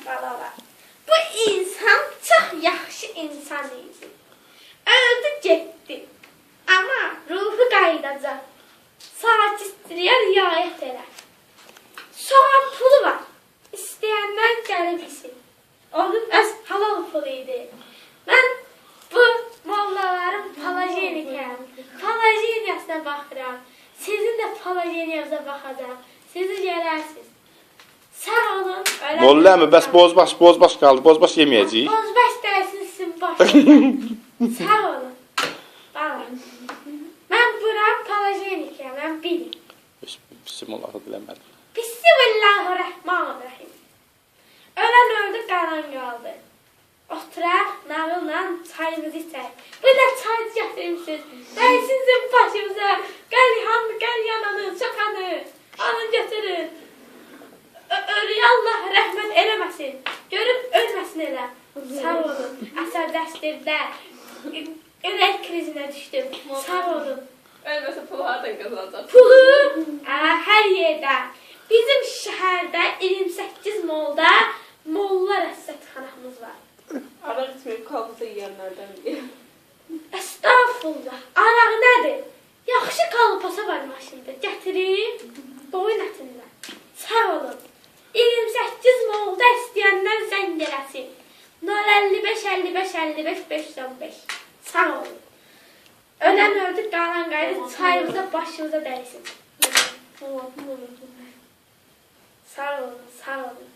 balalar. Bu insan çok yaxşı insan idi. Öldü getdi. Ama ruhu qayıdacaq. Sakitliyə riayət elə. Soğan pulu var. İstəyənlər gələ bilsin. Onun öz halal pulu idi. Mən bu mollaların palajeniyasına baxıram. Sizin də palajeniyasına baxacaq. Siz gələrsiniz. Sağ olun. Molla mı? Bəs bozbaş qaldı. Bozbaş yeməyəcəyik. Bozbaş dərsin sizin başınızda. Sağ olun. Bağlayın. Mən buram palajenikəm. Mən bilim. Bismillahı biləmədim. Bismillahirrahmanirrahim. Ölən öldü, qalan qaldı. Oturaq, nağılla çayımızı içək. Bir də çay gətirimsiz. Dəysinizin başımıza. Gəl yananı, çakanı. Alın götürün. Ölüyə Allah rəhmət eləməsin. Görüb ölməsin elə. Sağ olun. Əsər dərslərdə ürək krizinə düşdüm. Sağ olun. Ölməsə pulu hardan qazanacaq? Pulu hər yerdə. Bizim şəhərdə 28 molda molla rəsədxanamız var. Araq içməyib qalbıza yiyənlərdən biri. Estağfurullah. Araq nədir? Yaxşı qalpasa var maşında. Gətirib boyun ətindən. Sağ olun. 28 molda istəyənlər zəng eləsin. 055 55 55 515. Sağ olun. Ölən öldü, qalan qaydı, çayımıza, başımıza dəysin. Sağ olun, sağ olun.